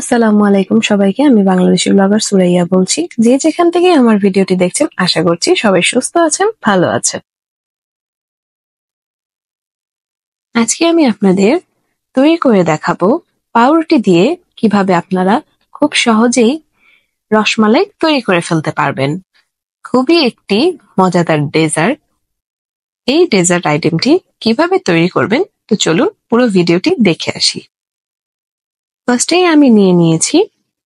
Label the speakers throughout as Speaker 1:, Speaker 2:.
Speaker 1: আসসালামু আলাইকুম সবাইকে। আমি বাংলাদেশী ব্লগার সুরাইয়া বলছি। যে যেখান থেকে আমার ভিডিওটি দেখছেন আশা করছি সবাই সুস্থ আছেন, ভালো আছেন। আজকে আমি আপনাদের তৈরি করে দেখাবো পাউরুটি দিয়ে কিভাবে আপনারা খুব সহজেই রসমালাই তৈরি করে ফেলতে পারবেন। খুবই একটি মজাদার ডেজার্ট। এই ডেজার্ট আইটেমটি কিভাবে তৈরি করবেন তো চলুন পুরো ভিডিওটি দেখে আসি। ফার্স্টেই আমি নিয়ে নিয়েছি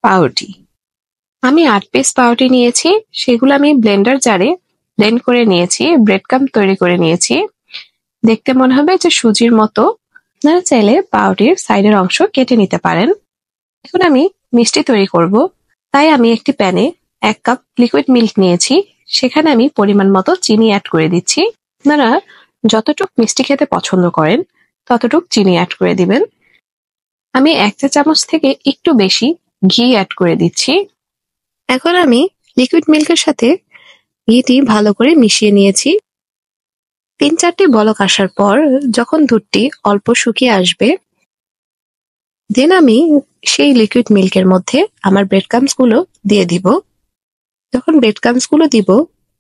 Speaker 1: পাউরুটি। আমি 8 পিস পাউরুটি নিয়েছি, সেগুলো আমি ব্লেন্ডার জারে ব্লেন্ড করে নিয়েছি, ব্রেড ক্রাম্ব তৈরি করে নিয়েছি। দেখতে মনে হবে যে সুজির মতো। আপনারা চাইলে পাউরুটির সাইডের অংশ কেটে নিতে পারেন। এখন আমি মিষ্টি তৈরি করব, তাই আমি একটি প্যানে 1 কাপ লিকুইড মিল্ক নিয়েছি। সেখানে আমি পরিমাণ মতো চিনি অ্যাড করে দিচ্ছি। আপনারা যতটুক মিষ্টি খেতে পছন্দ করেন ততটুক চিনি অ্যাড করে দিবেন। আমি 1 চা চামচ থেকে একটু বেশি ঘি অ্যাড করে দিচ্ছি। এখন আমি লিকুইড মিল্কের সাথে ঘিটি ভালো করে মিশিয়ে নিয়েছি। 3-4টি বলক আসার পর যখন দুধটি অল্প শুকিয়ে আসবে, দেন আমি সেই লিকুইড মিল্কের মধ্যে আমার ব্রেড ক্রাম্বস গুলো দিয়ে দিব। যখন ব্রেড ক্রাম্বস গুলো দিব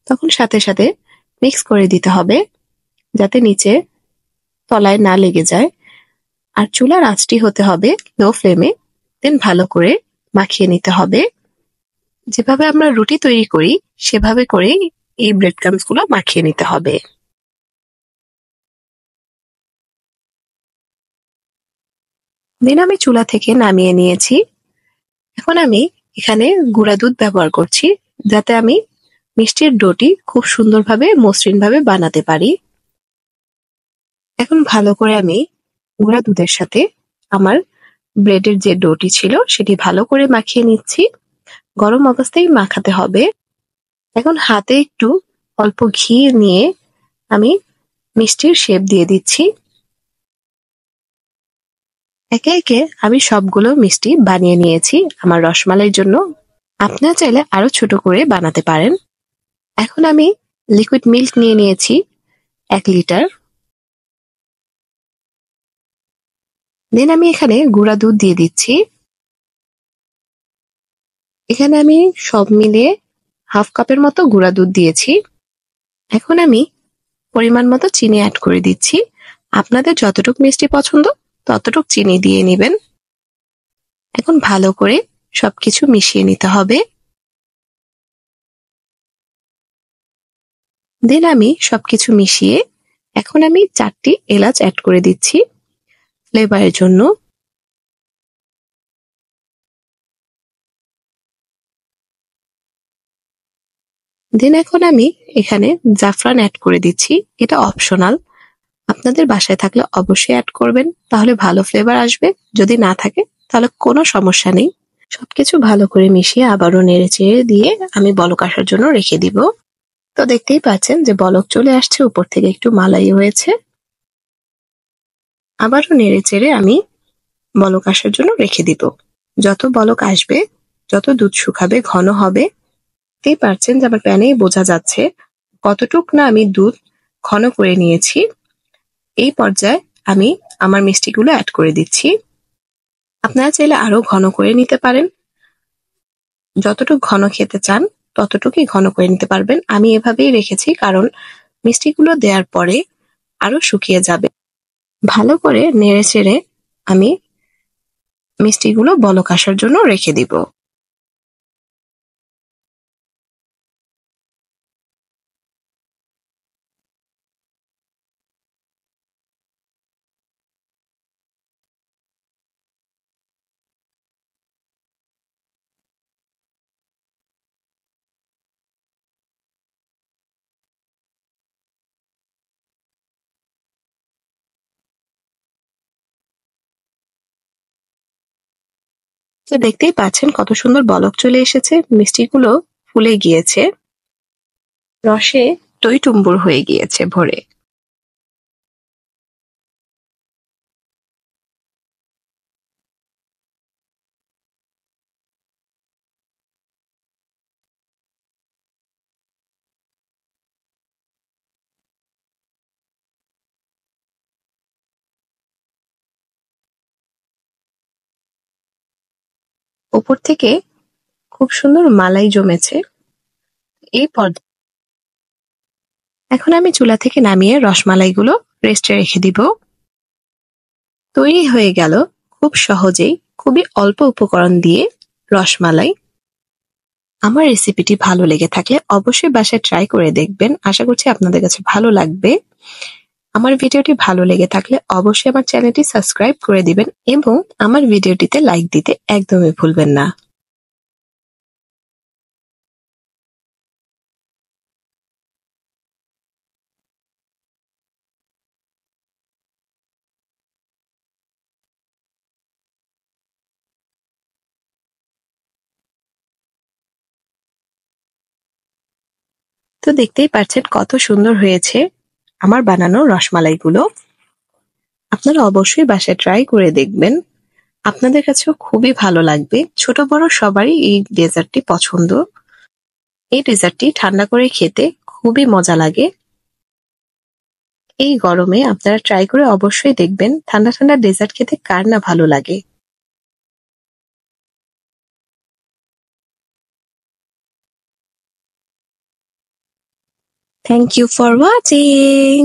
Speaker 1: তখন সাথে সাথে মিক্স করে দিতে হবে, যাতে নিচে তলায় না লেগে যায়। আর চুলার আঁচটি হতে হবে লো ফ্লেমে। দেন ভালো করে মাখিয়ে নিতে হবে। যেভাবে আমরা রুটি তৈরি করি সেভাবে করে এই ব্রেড ক্রাম্বস গুলো মাখিয়ে নিতে হবে। দেন আমি চুলা থেকে নামিয়ে নিয়েছি। এখন আমি এখানে গুঁড়া দুধ ব্যবহার করছি, যাতে আমি মিষ্টির ডোটি খুব সুন্দরভাবে মসৃণভাবে বানাতে পারি। এখন ভালো করে আমি গুঁড়া দুধের সাথে আমার ব্রেডের যে ডোটি ছিল সেটি ভালো করে মাখিয়ে নিচ্ছি। গরম অবস্থায় মাখাতে হবে। এখন হাতে একটু অল্প ঘি নিয়ে আমি মিষ্টির শেপ দিয়ে দিচ্ছি। একে একে আমি সবগুলো মিষ্টি বানিয়ে নিয়েছি আমার রসমালাইর জন্য। আপনারা চাইলে আরো ছোট করে বানাতে পারেন। এখন আমি লিকুইড মিল্ক নিয়ে নিয়েছি 1 লিটার। দেন আমি এখানে গুঁড়া দুধ দিয়ে দিচ্ছি। এখানে আমি সব মিলিয়ে 1/2 কাপের মতো গুঁড়া দুধ দিয়েছি। এখন আমি পরিমাণ মতো চিনি অ্যাড করে দিচ্ছি। আপনাদের যতটুকু মিষ্টি পছন্দ ততটুক চিনি দিয়ে নেবেন। এখন ভালো করে সবকিছু মিশিয়ে নিতে হবে। দেন আমি সবকিছু মিশিয়ে এখন আমি 4টি এলাচ অ্যাড করে দিচ্ছি ফ্লেভারের জন্য। দেন এখন আমি এখানে জাফরান অ্যাড করে দিচ্ছি। এটা অপশনাল, আপনাদের বাসায় থাকলে অবশ্যই অ্যাড করবেন, তাহলে ভালো ফ্লেভার আসবে। যদি না থাকে তাহলে কোনো সমস্যা নেই। সবকিছু ভালো করে মিশিয়ে আবারও নেড়েচেড়ে দিয়ে আমি বলক আসার জন্য রেখে দিব। তো দেখতেই পাচ্ছেন যে বলক চলে আসছে, উপর থেকে একটু মালাই হয়েছে। আবারও নেড়েচেড়ে আমি বলক আসার জন্য রেখে দিব। যত বলক আসবে, যত দুধ শুকাবে, ঘন হবে, দেখতেই পাচ্ছেন যে আমার প্যানেই বোঝা যাচ্ছে কতটুক না আমি দুধ ঘন করে নিয়েছি। এই পর্যায়ে আমি আমার মিষ্টিগুলো অ্যাড করে দিচ্ছি। আপনারা চাইলে আরো ঘন করে নিতে পারেন। যতটুকু ঘন খেতে চান ততটুকুই ঘন করে নিতে পারবেন। আমি এভাবেই রেখেছি, কারণ মিষ্টিগুলো দেওয়ার পরে আরো শুকিয়ে যাবে। ভালো করে নেড়েচেড়ে আমি মিষ্টিগুলো বলক আসার জন্য রেখে দিব। তো দেখতেই পাচ্ছেন কত সুন্দর বলক চলে এসেছে, মিষ্টিগুলো ফুলে গিয়েছে, রসে টইটুম্বুর হয়ে গিয়েছে ভরে। উপর থেকে খুব সুন্দর মালাই জমেছে। এই পর্যায়ে এখন আমি চুলা থেকে নামিয়ে রসমালাইগুলো রেস্টে রেখে দিব। তৈরি হয়ে গেল খুব সহজেই, খুবই অল্প উপকরণ দিয়ে রসমালাই। আমার রেসিপিটি ভালো লেগে থাকলে অবশ্যই বাসায় ট্রাই করে দেখবেন। আশা করছি আপনাদের কাছে ভালো লাগবে। আমার ভিডিওটি ভালো লেগে থাকলে অবশ্যই আমার চ্যানেলটি সাবস্ক্রাইব করে দিবেন এবং আমার ভিডিওটিতে লাইক দিতে একদমই ভুলবেন না। তো দেখতেই পাচ্ছেন কত সুন্দর হয়েছে আমার বানানো রসমালাইগুলো। আপনারা অবশ্যই বাসায় ট্রাই করে দেখবেন। আপনাদের কাছেও খুবই ভালো লাগবে। ছোট বড় সবারই এই ডেজার্টটি পছন্দ। এই ডেজার্টটি ঠান্ডা করে খেতে খুবই মজা লাগে। এই গরমে আপনারা ট্রাই করে অবশ্যই দেখবেন। ঠান্ডা ঠান্ডা ডেজার্ট খেতে কার না ভালো লাগে। Thank you for watching.